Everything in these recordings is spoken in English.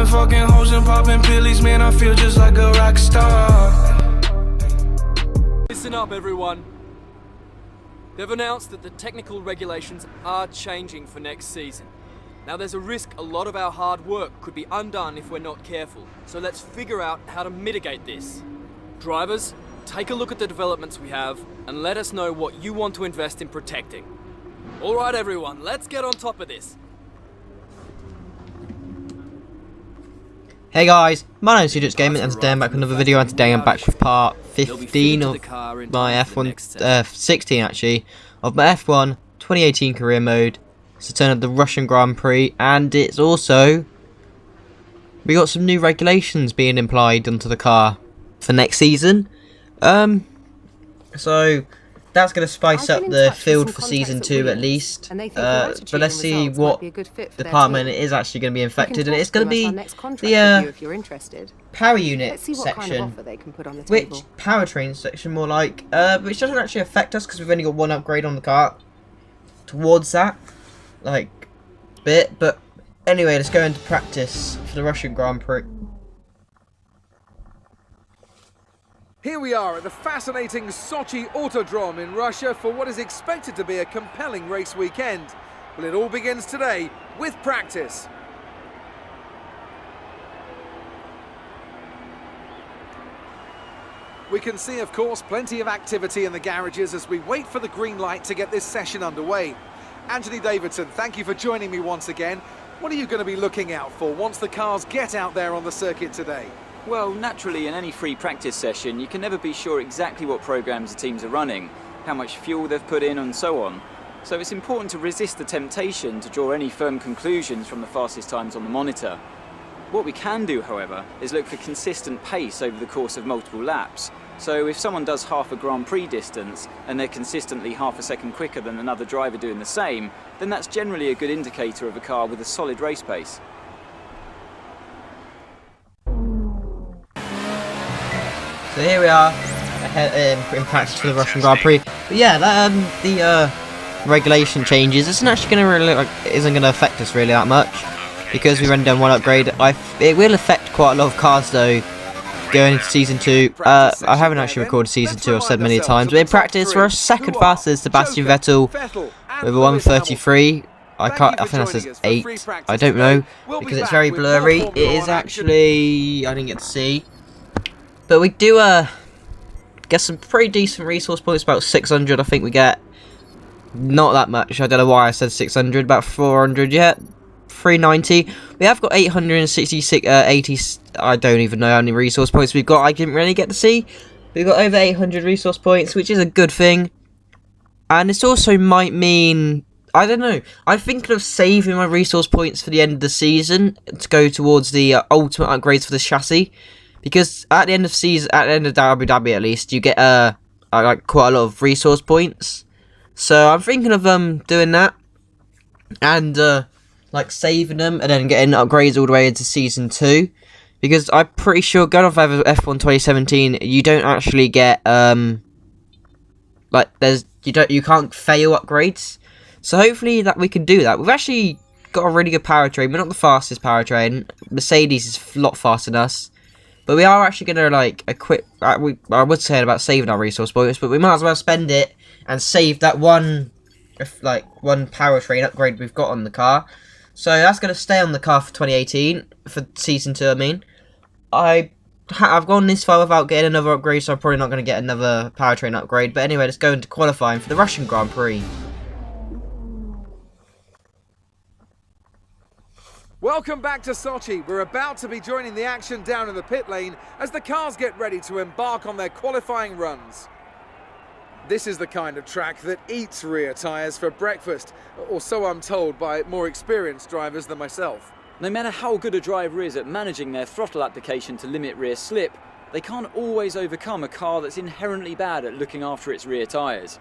fucking hoes and popping pillies, man, I feel just like a rock star. Listen up, everyone. They've announced that the technical regulations are changing for next season. Now there's a risk a lot of our hard work could be undone if we're not careful, so let's figure out how to mitigate this. Drivers, take a look at the developments we have and let us know what you want to invest in protecting. Alright everyone, let's get on top of this. Hey guys, my name's Students Gaming and today I'm back with another video, and today I'm back with part 15 of my F1, 16 actually, of my F1 2018 career mode. It's the turn of the Russian Grand Prix, and it's also, we got some new regulations being implied onto the car for next season. So that's going to spice up the field for season 2 at least, but let's see what department it is actually going to be infected, and it's going to be the power unit section, which powertrain section more like, which doesn't actually affect us because we've only got one upgrade on the car towards that like bit. But anyway, let's go into practice for the Russian Grand Prix. Here we are at the fascinating Sochi Autodrome in Russia for what is expected to be a compelling race weekend. Well, it all begins today with practice. We can see, of course, plenty of activity in the garages as we wait for the green light to get this session underway. Anthony Davidson, thank you for joining me once again. What are you going to be looking out for once the cars get out there on the circuit today? Well, naturally, in any free practice session, you can never be sure exactly what programs the teams are running, how much fuel they've put in, and so on. So it's important to resist the temptation to draw any firm conclusions from the fastest times on the monitor. What we can do, however, is look for consistent pace over the course of multiple laps. So if someone does half a Grand Prix distance and they're consistently half a second quicker than another driver doing the same, then that's generally a good indicator of a car with a solid race pace. So here we are in practice for the Russian Grand Prix. But yeah, that, the regulation changes isn't actually going to really isn't going to affect us really that much because we run down one upgrade. It will affect quite a lot of cars though going into season 2. I haven't actually recorded season 2. I've said many times. But in practice, we're second fastest Sebastian Vettel with a 133. I think that says 8. I don't know because it's very blurry. It is actually, I didn't get to see. But we do get some pretty decent resource points, about 600 I think we get. Not that much, I don't know why I said 600, about 400 yet. 390. We have got 866, 80, I don't even know how many resource points we've got, I didn't really get to see. We've got over 800 resource points, which is a good thing. And this also might mean, I don't know, I'm thinking of saving my resource points for the end of the season to go towards the ultimate upgrades for the chassis. Because at the end of season, at the end of Abu Dhabi at least, you get like quite a lot of resource points. So I'm thinking of doing that and like saving them and then getting upgrades all the way into season 2. Because I'm pretty sure going off F1 2017, you don't actually get like you can't fail upgrades. So hopefully that we can do that. We've actually got a really good powertrain. We're not the fastest powertrain. Mercedes is a lot faster than us. But we are actually going to, like, equip... I would say about saving our resource points, but we might as well spend it and save that one powertrain upgrade we've got on the car. So that's going to stay on the car for 2018, for Season 2, I mean. I've gone this far without getting another upgrade, so I'm probably not going to get another powertrain upgrade. But anyway, let's go into qualifying for the Russian Grand Prix. Welcome back to Sochi. We're about to be joining the action down in the pit lane as the cars get ready to embark on their qualifying runs. This is the kind of track that eats rear tyres for breakfast, or so I'm told by more experienced drivers than myself. No matter how good a driver is at managing their throttle application to limit rear slip, they can't always overcome a car that's inherently bad at looking after its rear tyres.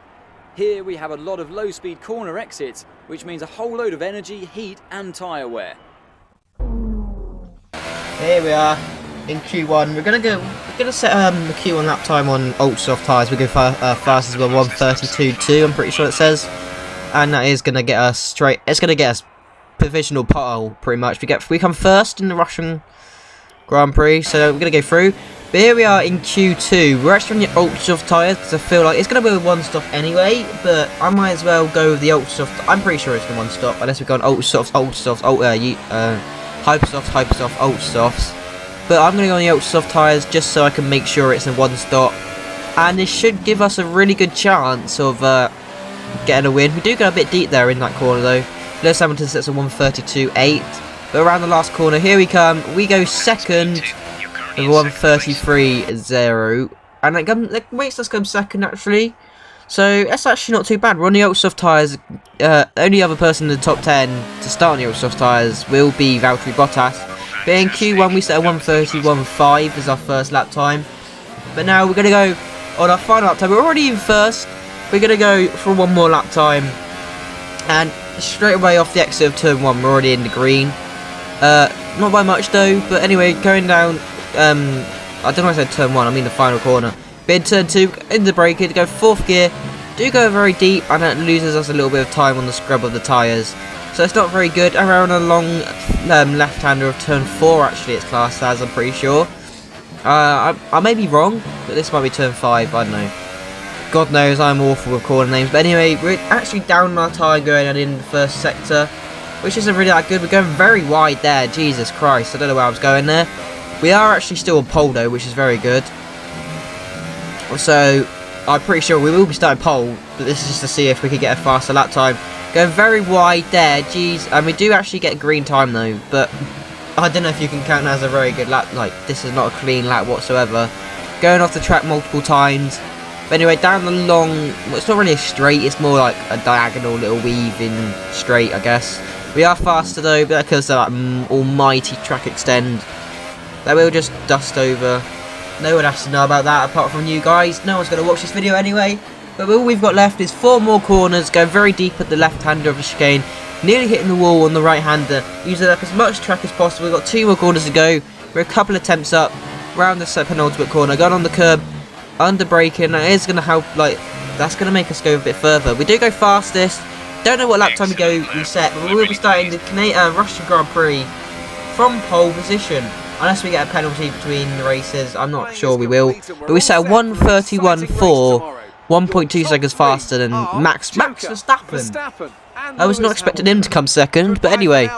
Here we have a lot of low-speed corner exits, which means a whole load of energy, heat and tyre wear. Here we are in Q1. We're gonna set the Q1 lap time on ultra soft tyres. We go fast as well, 1:32.2. I'm pretty sure it says, and that is gonna get us straight. It's gonna get us provisional pole, pretty much. We come first in the Russian Grand Prix, so we're going to go through. But here we are in Q2. We're actually on the ultra soft tyres because I feel like it's going to be a one stop anyway. But I might as well go with the ultra soft. I'm pretty sure it's going to one stop unless we go on ultra soft, hyper soft, ultra softs. But I'm going to go on the ultra soft tyres just so I can make sure it's in one stop. And this should give us a really good chance of getting a win. We do go a bit deep there in that corner though. Lewis Hamilton sets a 132.8. But around the last corner, here we come. We go second with 133.0. And that makes us come second actually. So that's actually not too bad. We're on the ultra soft tyres. Only other person in the top 10 to start on the ultra soft tyres will be Valtteri Bottas. But in Q1 we set a 131.5 as our first lap time. But now we're going to go on our final lap time. We're already in first. We're going to go for one more lap time. And straight away off the exit of turn 1 we're already in the green. Not by much though, but anyway, going down, I don't know if I said turn 1, I mean the final corner. But in turn 2, in the braking, go 4th gear, do go very deep, and that loses us a little bit of time on the scrub of the tyres. So it's not very good. Around a long left-hander of turn 4 actually it's classed as, I'm pretty sure. I may be wrong, but this might be turn 5, I don't know. God knows, I'm awful with corner names. But anyway, we're actually down our tyre going and in the first sector, which isn't really that good. We're going very wide there. Jesus Christ, I don't know where I was going there. We are actually still on pole though, which is very good. So, I'm pretty sure we will be starting pole, but this is just to see if we can get a faster lap time. Going very wide there, jeez. And we do actually get green time though, but I don't know if you can count that as a very good lap. Like, this is not a clean lap whatsoever. Going off the track multiple times. But anyway, down the long, well, it's not really a straight, it's more like a diagonal little weaving straight, I guess. We are faster though, but because of that almighty track extend that we'll just dust over. No one has to know about that apart from you guys. No one's going to watch this video anyway. But all we've got left is 4 more corners, going very deep at the left-hander of the chicane, nearly hitting the wall on the right-hander, using up as much track as possible. We've got 2 more corners to go. We're a couple attempts up, round the penultimate corner, going on the curb, under braking. That is going to help, like, that's going to make us go a bit further. We do go fastest. Don't know what lap time we set, but we will be starting the Russian Grand Prix from pole position. Unless we get a penalty between the races, I'm not sure we will. But we set a 1:31.4, 1.2 seconds faster than Max Verstappen. I was not expecting him to come second, but anyway.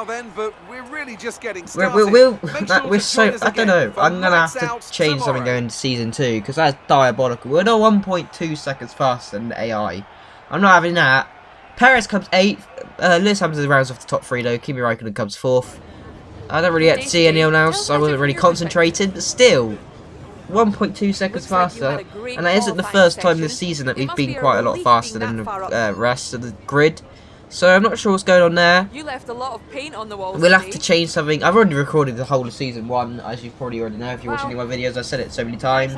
We're so, I don't know, I'm going to have to change something going into Season 2, because that's diabolical. We're not 1.2 seconds faster than the AI. I'm not having that. Perez comes 8th, Lewis Hamilton rounds off the top 3 though, Kimi Räikkönen comes 4th. I don't really get to see anyone else, I wasn't really concentrated, but still, 1.2 seconds faster, and that isn't the first time this season that we've been quite a lot faster than the rest of the grid. So I'm not sure what's going on there. You left a lot of paint on the walls. We'll have to change something. I've already recorded the whole of Season 1, as you probably already know if you're watching any of my videos. I've said it so many times.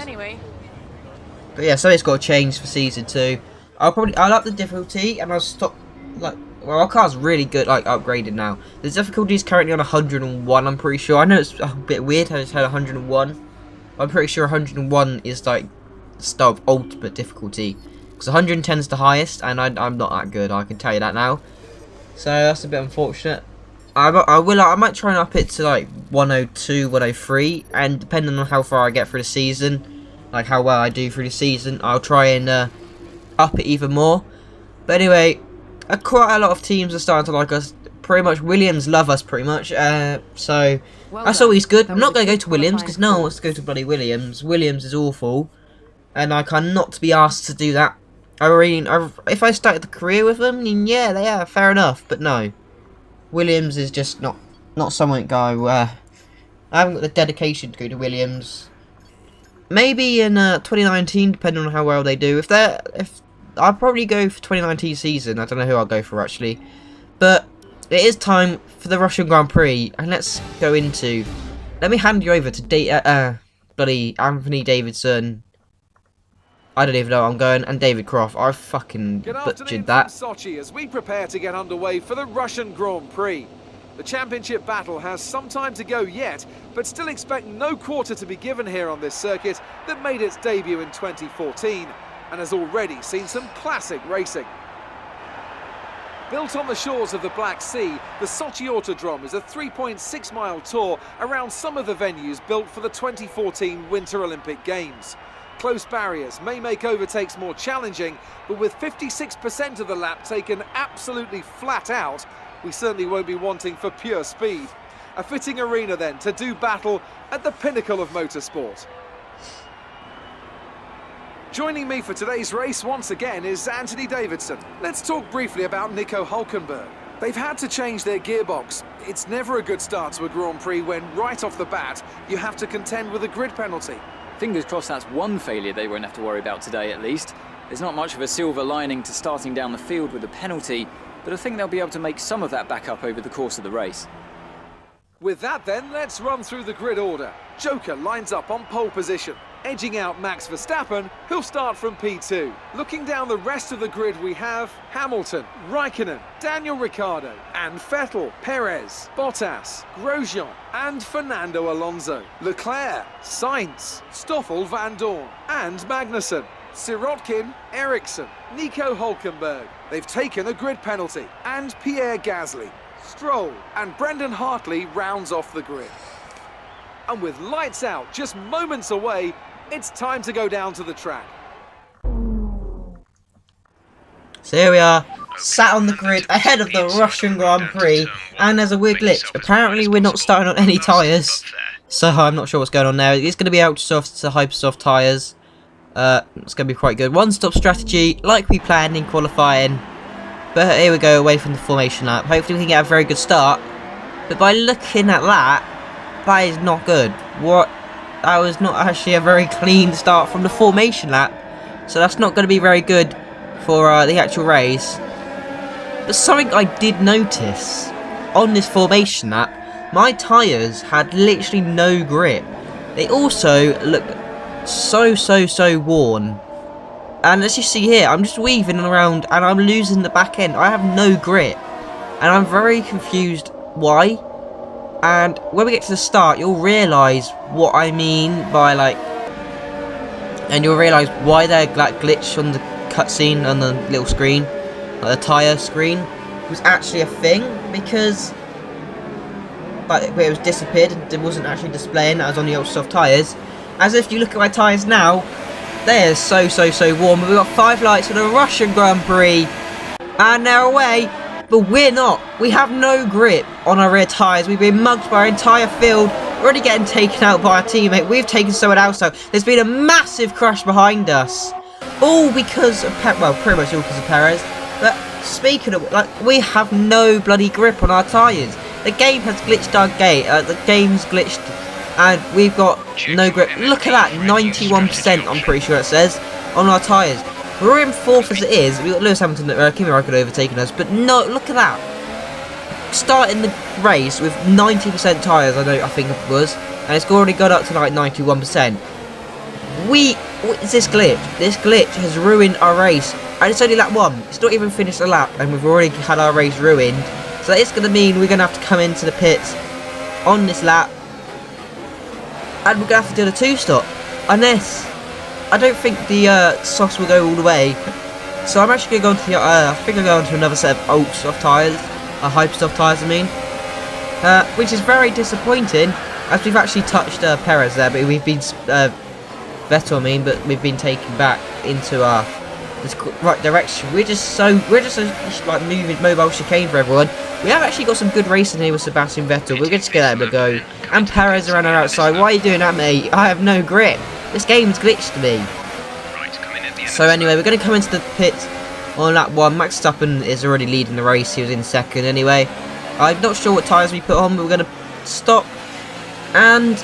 But yeah, something's got to change for Season 2. I'll up the difficulty, and I'll stop, like, well, our car's really good, like, upgraded now. The difficulty is currently on 101, I'm pretty sure. I know it's a bit weird how it's had 101. I'm pretty sure 101 is, like, the start of ultimate difficulty. Because 110 is the highest, and I'm not that good, I can tell you that now. So, that's a bit unfortunate. I might try and up it to, like, 102, 103, and depending on how far I get through the season, like, how well I do through the season, I'll try and up it even more. But anyway, quite a lot of teams are starting to like us. Pretty much Williams love us pretty much. So that's always good. I'm not going to go to Williams because no one wants to go to bloody Williams. Williams is awful, and I cannot be asked to do that. I mean, if I started the career with them, then yeah, they are fair enough. But no, Williams is just not something I haven't got the dedication to go to Williams. Maybe in 2019, depending on how well they do. If I'll probably go for 2019 season. I don't know who I'll go for actually, but it is time for the Russian Grand Prix, and let's go into. Let me hand you over to bloody Anthony Davidson. I don't even know where I'm going, and David Croft. I fucking butchered that. Sochi as we prepare to get underway for the Russian Grand Prix. The championship battle has some time to go yet, but still expect no quarter to be given here on this circuit that made its debut in 2014 and has already seen some classic racing. Built on the shores of the Black Sea, the Sochi Autodrome is a 3.6-mile tour around some of the venues built for the 2014 Winter Olympic Games. Close barriers may make overtakes more challenging, but with 56% of the lap taken absolutely flat out, we certainly won't be wanting for pure speed. A fitting arena then to do battle at the pinnacle of motorsport. Joining me for today's race once again is Anthony Davidson. Let's talk briefly about Nico Hülkenberg. They've had to change their gearbox. It's never a good start to a Grand Prix when right off the bat you have to contend with a grid penalty. Fingers crossed that's one failure they won't have to worry about today at least. There's not much of a silver lining to starting down the field with a penalty, but I think they'll be able to make some of that back up over the course of the race. With that then, let's run through the grid order. Joker lines up on pole position, edging out Max Verstappen, who'll start from P2. Looking down the rest of the grid, we have Hamilton, Raikkonen, Daniel Ricciardo, and Vettel, Perez, Bottas, Grosjean, and Fernando Alonso. Leclerc, Sainz, Stoffel Van Dorn, and Magnussen. Sirotkin, Ericsson, Nico Hülkenberg. They've taken a grid penalty, and Pierre Gasly. Stroll and Brendan Hartley rounds off the grid. And with lights out just moments away, it's time to go down to the track. So here we are, sat on the grid ahead of the Russian Grand Prix, and there's a weird glitch. Apparently we're not starting on any tyres, so I'm not sure what's going on there. It's going to be ultra soft to hyper soft tyres. It's going to be quite good. One-stop strategy, like we planned in qualifying. But here we go, away from the formation lap. Hopefully we can get a very good start. But by looking at that, that is not good. That was not actually a very clean start from the formation lap. So that's not going to be very good for the actual race. But something I did notice on this formation lap, my tyres had literally no grip. They also looked so worn. And as you see here, I'm just weaving around and I'm losing the back end. I have no grip. And I'm very confused why. And when we get to the start, you'll realise what I mean by like... And you'll realise why that glitch on the cutscene on the little screen, like the tyre screen, was actually a thing. Because like, it was disappeared and it wasn't actually displaying that I was on the old soft tyres. As if you look at my tyres now, they're so warm. We've got 5 lights for the Russian Grand Prix, and they're away, but we're not. We have no grip on our rear tyres. We've been mugged by our entire field. We're already getting taken out by our teammate. We've taken someone else out. There's been a massive crash behind us, all because of well, pretty much all because of Perez. But speaking of, like, we have no bloody grip on our tyres. The game has glitched our gate. The game's glitched. And we've got no grip. Look at that, 91% I'm pretty sure it says, on our tyres. We're in 4th as it is. We've got Lewis Hamilton, Kimi Raikkonen overtaking us. But no, look at that. Starting the race with 90% tyres, I think it was. And it's already got up to like 91%. What is this glitch? This glitch has ruined our race. And it's only lap 1. It's not even finished a lap. And we've already had our race ruined. So it's going to mean we're going to have to come into the pits on this lap. And we're going to have to do the 2-stop. Unless, I don't think the softs will go all the way. So I'm actually going to go into the, I think I'll go into another set of ultra soft tyres. Hyper soft tyres, I mean. Which is very disappointing, as we've actually touched Perez there. But we've been, Vettel I mean, but we've been taken back into this right direction. We're just like moving mobile chicane for everyone. We have actually got some good racing here with Sebastian Vettel. We're going to get him to go. And Perez around our outside. Why are you doing that, mate? I have no grip. This game's glitched to me. So anyway, we're going to come into the pit on lap 1. Max Verstappen is already leading the race. He was in 2nd anyway. I'm not sure what tyres we put on, but we're going to stop. And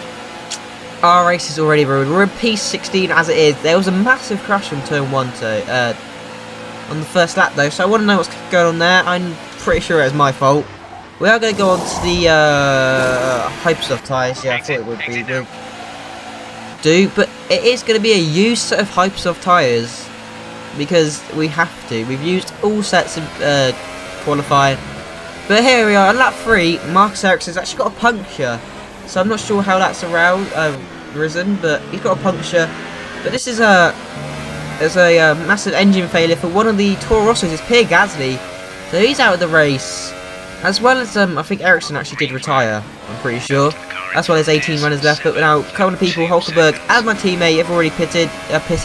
our race is already ruined. We're in P16 as it is. There was a massive crash on turn 1 on the first lap though, so I want to know what's going on there. I'm pretty sure it was my fault. We are going to go on to the Hypersoft tyres. Yeah, I thought it would be. We'll do, but it is going to be a used set of Hypersoft tyres because we have to. We've used all sets of qualifying. But here we are, on lap 3, Marcus Ericsson's actually got a puncture. So I'm not sure how that's risen, but he's got a puncture. But this is there's a massive engine failure for one of the Toro Rossos. It's Pierre Gasly. So he's out of the race. As well as, I think Ericsson actually did retire, I'm pretty sure. As well as 18 runners left, but now a couple of people, Hulkenberg and my teammate have already pitted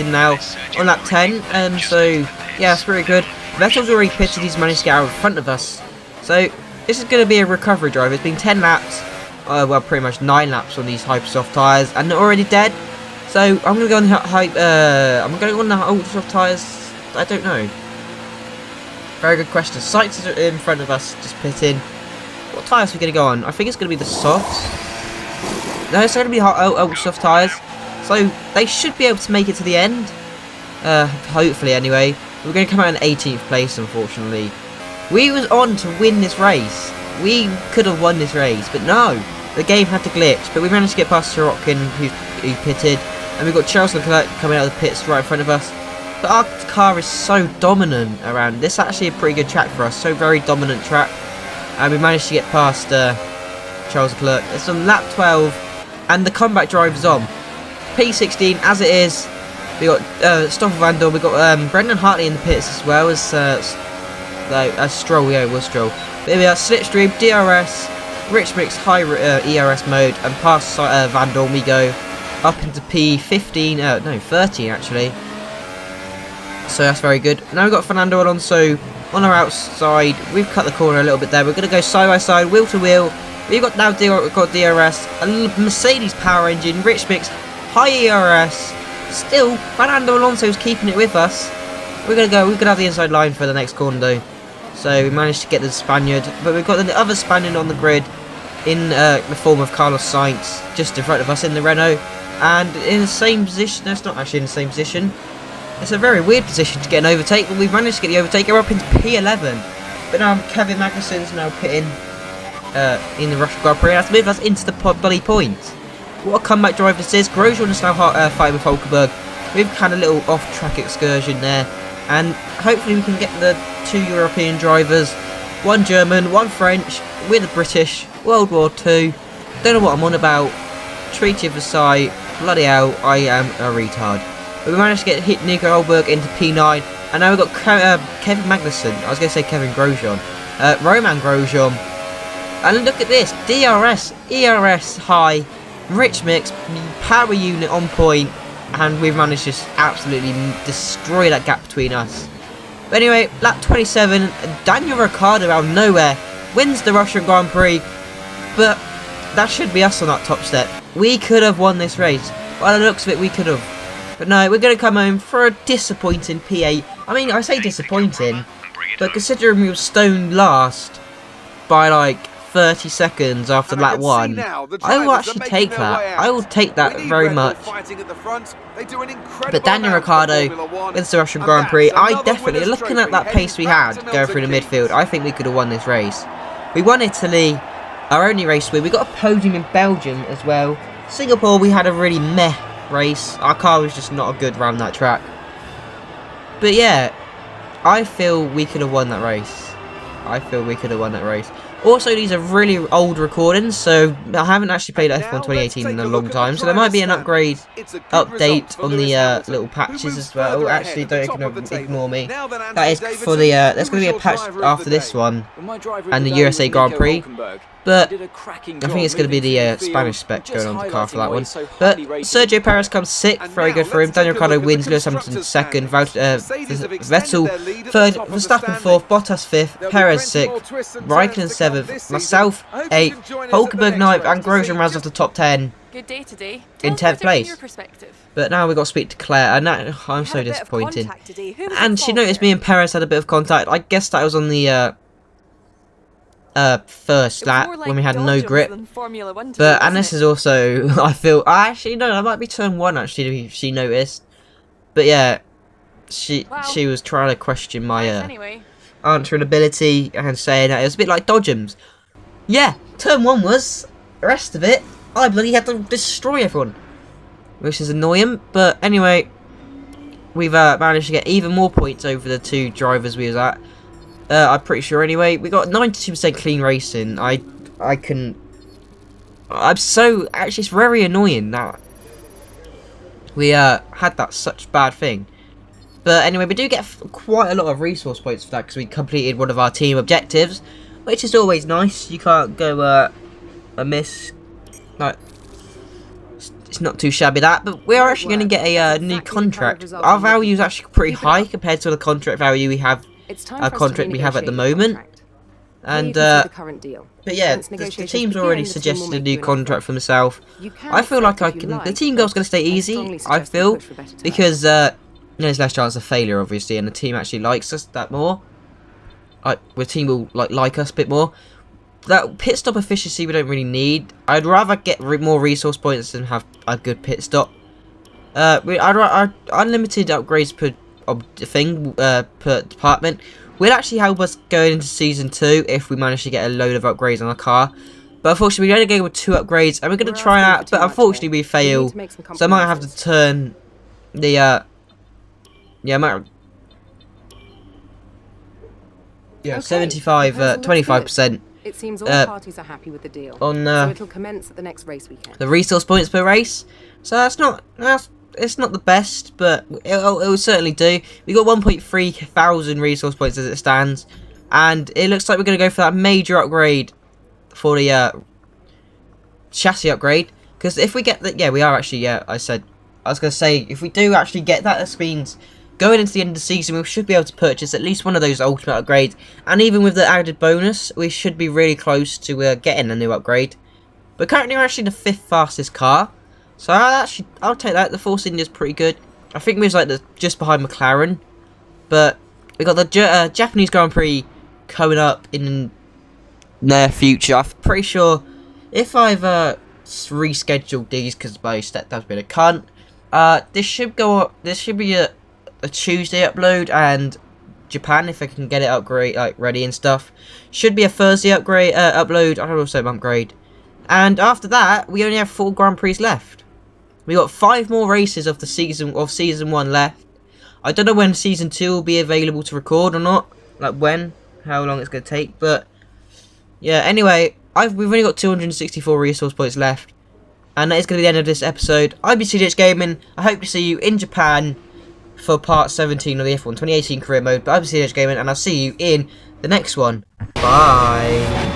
now on lap 10. So, yeah, it's pretty good. Vettel's already pitted, he's managed to get out in front of us. So, this is going to be a recovery drive. It's been 10 laps, well, pretty much 9 laps on these hyper soft tyres, and they're already dead. So, I'm going to go on the I'm going to go on the ultra soft tyres, I don't know. Very good question. Sykes is in front of us, just pitting. What tyres are we going to go on? I think it's going to be the softs. No, it's going to be ultra soft tyres. So, they should be able to make it to the end. Hopefully, anyway. We're going to come out in 18th place, unfortunately. We was on to win this race. We could have won this race, but no. The game had to glitch, but we managed to get past Sirotkin, who pitted. And we've got Charles Leclerc coming out of the pits right in front of us. But our car is so dominant around. This is actually a pretty good track for us. So very dominant track. And we managed to get past Charles Leclerc. It's on lap 12. And the comeback drive is on. P16 as it is. We got Stoffel Van Dorn. We got Brendan Hartley in the pits as well as Stroll. Yeah, it was Stroll. But we got Slipstream, DRS, Rich Mix high ERS mode. And past Van Dorn we go up into P15. No, 13 actually. So that's very good. Now we've got Fernando Alonso on our outside. We've cut the corner a little bit there. We're going to go side by side, wheel to wheel. We've got now DRS, a Mercedes power engine, Rich Mix, high ERS. Still, Fernando Alonso's keeping it with us. We're going to have the inside line for the next corner though. So we managed to get the Spaniard, but we've got the other Spaniard on the grid in the form of Carlos Sainz, just in front of us in the Renault. And in the same position, no, it's not actually in the same position. It's a very weird position to get an overtake, but we've managed to get the overtake. We're up into P11. But now Kevin Magnussen's now pitting in the Russian Grand Prix. That's moved us into the bloody points. What a comeback drive this is. Grosjean is now fighting with Hulkenberg. We've had a little off-track excursion there. And hopefully we can get the 2 European drivers. 1 German, 1 French. We're the British. World War II. Don't know what I'm on about. Treaty of Versailles. Bloody hell, I am a retard. But we managed to get Nico Hulkenberg into P9. And now we've got Kevin Magnussen. I was going to say Kevin Grosjean. Roman Grosjean. And look at this. DRS, ERS high, Rich Mix, power unit on point. And we've managed to just absolutely destroy that gap between us. But anyway, lap 27. Daniel Ricciardo out of nowhere wins the Russian Grand Prix. But that should be us on that top step. We could have won this race. By the looks of it, we could have. But no, we're going to come home for a disappointing P8. I mean, I say disappointing, but considering we were stoned last by like 30 seconds after lap 1, I will actually take that. I will take that very much. But Daniel Ricciardo wins the Russian Grand Prix. I definitely, looking at that pace we had going through the midfield, I think we could have won this race. We won Italy, our only race win. We got a podium in Belgium as well. Singapore, we had a really meh race. Our car was just not good around that track. But yeah, I feel we could have won that race. Also, these are really old recordings, so I haven't actually played F1 2018 in a long time, so there might be an update on the little patches as well. Actually, don't ignore me. That is for the there's going to be a patch after this one and the USA Grand Prix. But I think it's going to be the Spanish spec going on the car for that one. But Sergio Perez comes 6th, very good for him. Daniel Ricciardo wins, Lewis Hamilton 2nd, Vettel 3rd, Verstappen 4th, Bottas 5th, Perez 6th, Raikkonen 7th, myself 8th, Hulkenberg 9th, and Grosjean rounds off the top 10 Good day today. in 10th place. But now we've got to speak to Claire, and that, I'm so disappointed. And she noticed me and Perez had a bit of contact. I guess that was on the first lap when we had no grip. But and this is also, I feel, actually no, that might be turn 1 actually. She noticed, but yeah, she was trying to question my answering ability and saying that it was a bit like Dodgems. Yeah, turn 1 was. The rest of it, I bloody had to destroy everyone, which is annoying. But anyway, we've managed to get even more points over the 2 drivers we was at. I'm pretty sure anyway. We got 92% clean racing. I'm so, actually it's very annoying that we had that such bad thing. But anyway, we do get quite a lot of resource points for that because we completed one of our team objectives, which is always nice. You can't go amiss. Like, it's not too shabby that. But we are actually going to get a new contract. Our value is actually pretty high compared to the contract value we have. Our contract we have at the moment. And but yeah, the team's already suggested a new contract for myself. I feel like I can. The team goal's going to stay easy. I feel because there's less chance of failure, obviously, and the team actually likes us that more. The team will like us a bit more. That pit stop efficiency we don't really need. I'd rather get more resource points than have a good pit stop. I'd unlimited upgrades per per department will actually help us going into Season 2 if we manage to get a load of upgrades on our car. But unfortunately, we only go with 2 upgrades, and we're going to try that, but unfortunately we fail. So I might have to turn the, I might... Yeah, okay. 75, 25%. It seems all parties are happy with the deal. On, so it'll commence at the next race weekend. The resource points per race. So it's not the best, but it will certainly do. We got 1.3 thousand resource points as it stands, and it looks like we're going to go for that major upgrade for the chassis upgrade. Because if we get that, yeah, we are actually. Yeah, I was going to say if we do actually get that, this means going into the end of the season, we should be able to purchase at least one of those ultimate upgrades, and even with the added bonus, we should be really close to getting a new upgrade. But currently, we're actually the 5th fastest car. So I'll take that. The Force India's pretty good. I think we was like just behind McLaren, but we got the Japanese Grand Prix coming up in near future. I'm pretty sure if I've rescheduled these because my stepdad's been a cunt. This should go up. This should be a Tuesday upload, and Japan, if I can get it upgrade ready and stuff, should be a Thursday upgrade upload. I don't know, say upgrade. And after that, we only have 4 Grand Prix left. We got 5 more races of season 1 left. I don't know when Season 2 will be available to record or not. Like when, how long it's going to take. But yeah, anyway, we've only got 264 resource points left. And that is going to be the end of this episode. I've been CDH Gaming. I hope to see you in Japan for part 17 of the F1 2018 career mode. But I've been CDH Gaming, and I'll see you in the next one. Bye.